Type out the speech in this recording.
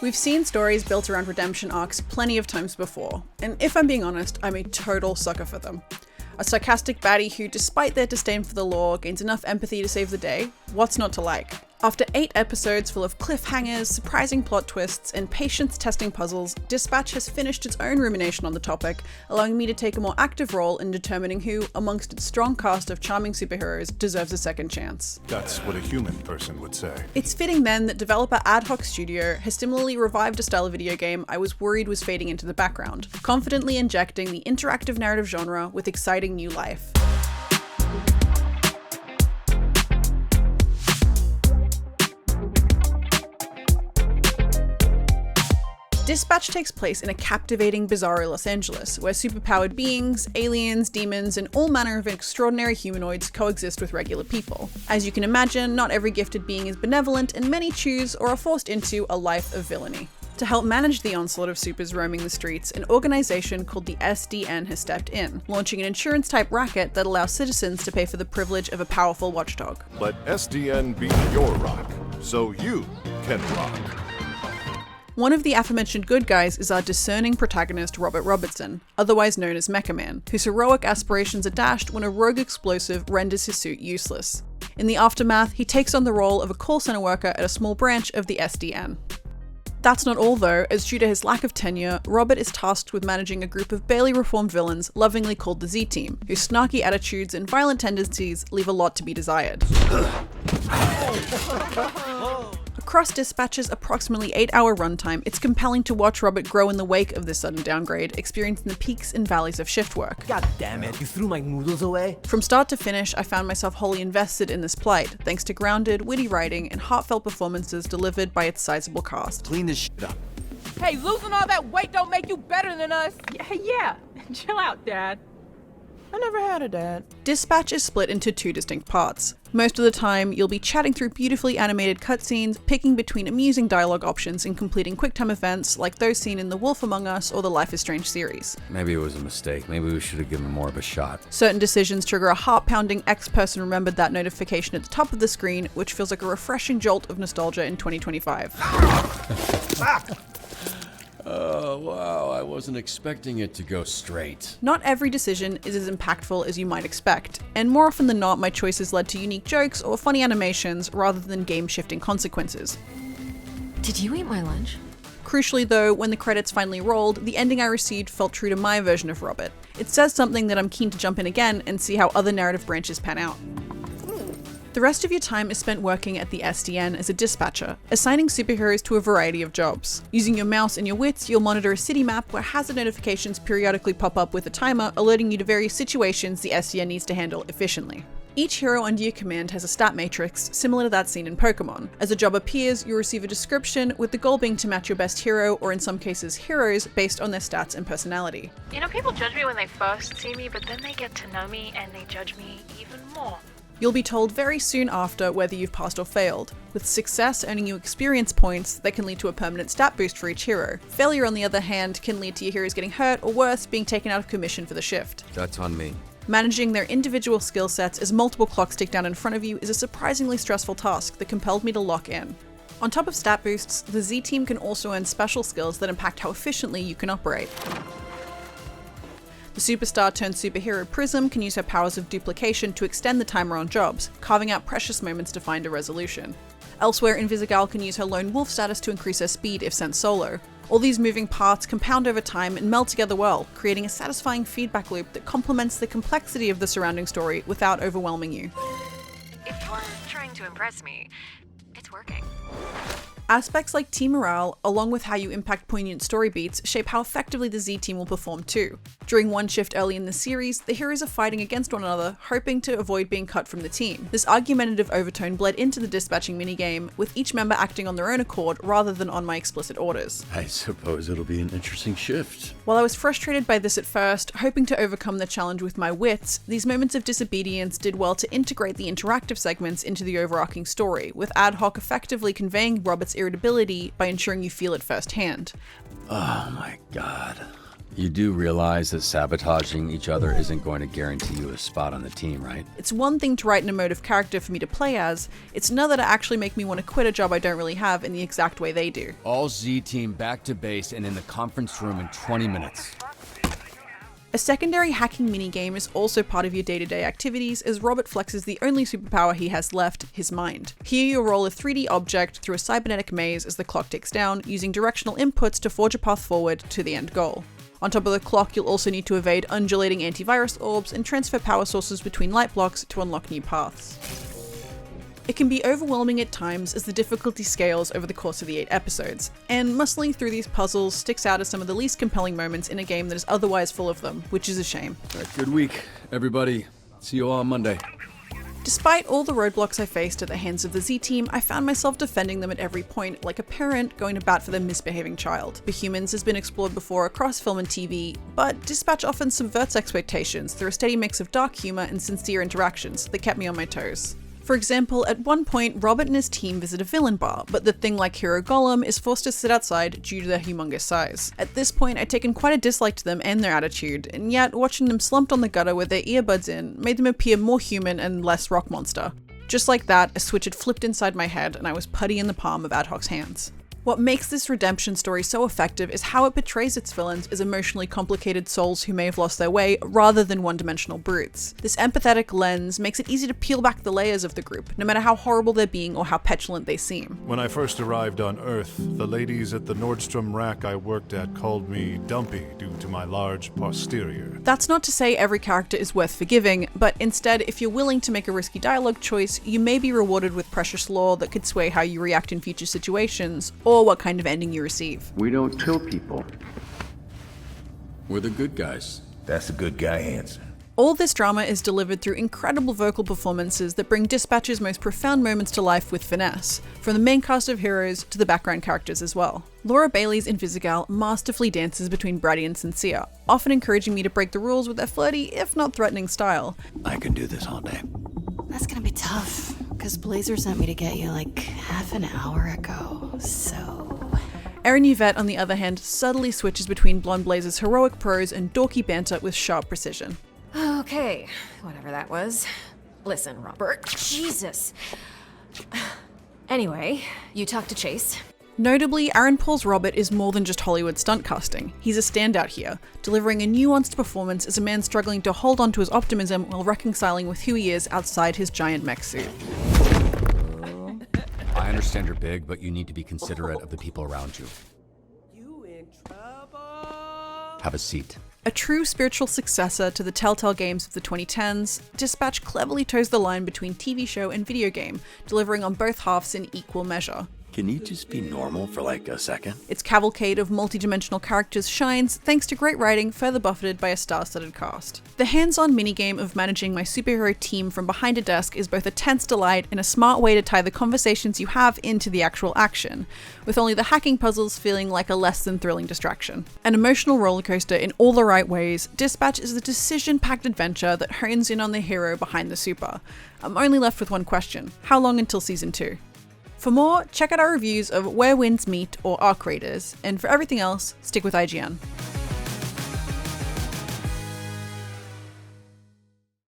We've seen stories built around redemption arcs plenty of times before, and if I'm being honest, I'm a total sucker for them. A sarcastic baddie who, despite their disdain for the law, gains enough empathy to save the day? What's not to like? After 8 episodes full of cliffhangers, surprising plot twists, and patience-testing puzzles, Dispatch has finished its own rumination on the topic, allowing me to take a more active role in determining who, amongst its strong cast of charming superheroes, deserves a second chance. That's what a human person would say. It's fitting then that developer Ad Hoc Studio has similarly revived a style of video game I was worried was fading into the background, confidently injecting the interactive narrative genre with exciting new life. Dispatch takes place in a captivating, bizarro Los Angeles, where superpowered beings, aliens, demons, and all manner of extraordinary humanoids coexist with regular people. As you can imagine, not every gifted being is benevolent, and many choose or are forced into a life of villainy. To help manage the onslaught of supers roaming the streets, an organization called the SDN has stepped in, launching an insurance-type racket that allows citizens to pay for the privilege of a powerful watchdog. Let SDN be your rock, so you can rock. One of the aforementioned good guys is our discerning protagonist Robert Robertson, otherwise known as Mecha Man, whose heroic aspirations are dashed when a rogue explosive renders his suit useless. In the aftermath, he takes on the role of a call center worker at a small branch of the SDN. That's not all though, as due to his lack of tenure, Robert is tasked with managing a group of barely reformed villains lovingly called the Z-Team, whose snarky attitudes and violent tendencies leave a lot to be desired. Across Dispatch's approximately 8-hour runtime, it's compelling to watch Robert grow in the wake of this sudden downgrade, experiencing the peaks and valleys of shift work. God damn it, you threw my noodles away? From start to finish, I found myself wholly invested in this plight, thanks to grounded, witty writing and heartfelt performances delivered by its sizable cast. Clean this shit up. Hey, losing all that weight don't make you better than us. Yeah. Chill out, Dad. I never had a dad. Dispatch is split into 2 distinct parts. Most of the time, you'll be chatting through beautifully animated cutscenes, picking between amusing dialogue options and completing QuickTime events like those seen in The Wolf Among Us or the Life is Strange series. Maybe it was a mistake. Maybe we should have given more of a shot. Certain decisions trigger a heart-pounding X-person remembered that notification at the top of the screen, which feels like a refreshing jolt of nostalgia in 2025. Oh, wow, I wasn't expecting it to go straight. Not every decision is as impactful as you might expect, and more often than not, my choices led to unique jokes or funny animations rather than game-shifting consequences. Did you eat my lunch? Crucially though, when the credits finally rolled, the ending I received felt true to my version of Robert. It says something that I'm keen to jump in again and see how other narrative branches pan out. The rest of your time is spent working at the SDN as a dispatcher, assigning superheroes to a variety of jobs. Using your mouse and your wits, you'll monitor a city map where hazard notifications periodically pop up with a timer alerting you to various situations the SDN needs to handle efficiently. Each hero under your command has a stat matrix similar to that seen in Pokemon. As a job appears, you'll receive a description, with the goal being to match your best hero, or in some cases heroes, based on their stats and personality. You know, people judge me when they first see me, but then they get to know me and they judge me even more. You'll be told very soon after whether you've passed or failed, with success earning you experience points that can lead to a permanent stat boost for each hero. Failure, on the other hand, can lead to your heroes getting hurt, or worse, being taken out of commission for the shift. That's on me. Managing their individual skill sets as multiple clocks tick down in front of you is a surprisingly stressful task that compelled me to lock in. On top of stat boosts, the Z-Team can also earn special skills that impact how efficiently you can operate. The superstar turned superhero Prism can use her powers of duplication to extend the timer on jobs, carving out precious moments to find a resolution. Elsewhere, Invisigal can use her lone wolf status to increase her speed if sent solo. All these moving parts compound over time and meld together well, creating a satisfying feedback loop that complements the complexity of the surrounding story without overwhelming you. If you're trying to impress me, it's working. Aspects like team morale, along with how you impact poignant story beats, shape how effectively the Z-Team will perform too. During one shift early in the series, the heroes are fighting against one another, hoping to avoid being cut from the team. This argumentative overtone bled into the dispatching minigame, with each member acting on their own accord rather than on my explicit orders. I suppose it'll be an interesting shift. While I was frustrated by this at first, hoping to overcome the challenge with my wits, these moments of disobedience did well to integrate the interactive segments into the overarching story, with Ad Hoc effectively conveying Robert's irritability by ensuring you feel it firsthand. Oh my god. You do realize that sabotaging each other isn't going to guarantee you a spot on the team, right? It's one thing to write an emotive character for me to play as, it's another to actually make me want to quit a job I don't really have in the exact way they do. All Z team back to base and in the conference room in 20 minutes. A secondary hacking minigame is also part of your day-to-day activities as Robert flexes the only superpower he has left, his mind. Here you'll roll a 3D object through a cybernetic maze as the clock ticks down, using directional inputs to forge a path forward to the end goal. On top of the clock, you'll also need to evade undulating antivirus orbs and transfer power sources between light blocks to unlock new paths. It can be overwhelming at times as the difficulty scales over the course of the 8 episodes, and muscling through these puzzles sticks out as some of the least compelling moments in a game that is otherwise full of them, which is a shame. Good week, everybody. See you all on Monday. Despite all the roadblocks I faced at the hands of the Z team, I found myself defending them at every point, like a parent going to bat for their misbehaving child. The Humans has been explored before across film and TV, but Dispatch often subverts expectations through a steady mix of dark humor and sincere interactions that kept me on my toes. For example, at one point, Robert and his team visit a villain bar, but the thing like Hero Golem is forced to sit outside due to their humongous size. At this point, I'd taken quite a dislike to them and their attitude, and yet watching them slumped on the gutter with their earbuds in made them appear more human and less rock monster. Just like that, a switch had flipped inside my head and I was putty in the palm of Ad Hoc's hands. What makes this redemption story so effective is how it portrays its villains as emotionally complicated souls who may have lost their way, rather than one-dimensional brutes. This empathetic lens makes it easy to peel back the layers of the group, no matter how horrible they're being or how petulant they seem. When I first arrived on Earth, the ladies at the Nordstrom rack I worked at called me Dumpy due to my large posterior. That's not to say every character is worth forgiving, but instead, if you're willing to make a risky dialogue choice, you may be rewarded with precious lore that could sway how you react in future situations, or what kind of ending you receive. We don't kill people. We're the good guys. That's a good guy answer. All this drama is delivered through incredible vocal performances that bring Dispatch's most profound moments to life with finesse, from the main cast of heroes to the background characters as well. Laura Bailey's Invisigal masterfully dances between bratty and sincere, often encouraging me to break the rules with their flirty, if not threatening style. I can do this all day. That's gonna be tough, because Blazer sent me to get you like half an hour ago, so... Erin Yvette, on the other hand, subtly switches between Blonde Blazer's heroic prose and dorky banter with sharp precision. Okay, whatever that was. Listen, Robert. Jesus. Anyway, you talked to Chase. Notably, Aaron Paul's Robert is more than just Hollywood stunt casting. He's a standout here, delivering a nuanced performance as a man struggling to hold on to his optimism while reconciling with who he is outside his giant mech suit. I understand you're big, but you need to be considerate of the people around you. You in trouble? Have a seat. A true spiritual successor to the Telltale Games of the 2010s, Dispatch cleverly toes the line between TV show and video game, delivering on both halves in equal measure. Can you just be normal for like a second? Its cavalcade of multidimensional characters shines thanks to great writing further buffeted by a star-studded cast. The hands-on minigame of managing my superhero team from behind a desk is both a tense delight and a smart way to tie the conversations you have into the actual action, with only the hacking puzzles feeling like a less than thrilling distraction. An emotional rollercoaster in all the right ways, Dispatch is a decision-packed adventure that hones in on the hero behind the super. I'm only left with one question: how long until season 2? For more, check out our reviews of Where Winds Meet or Arc Raiders, and for everything else, stick with IGN.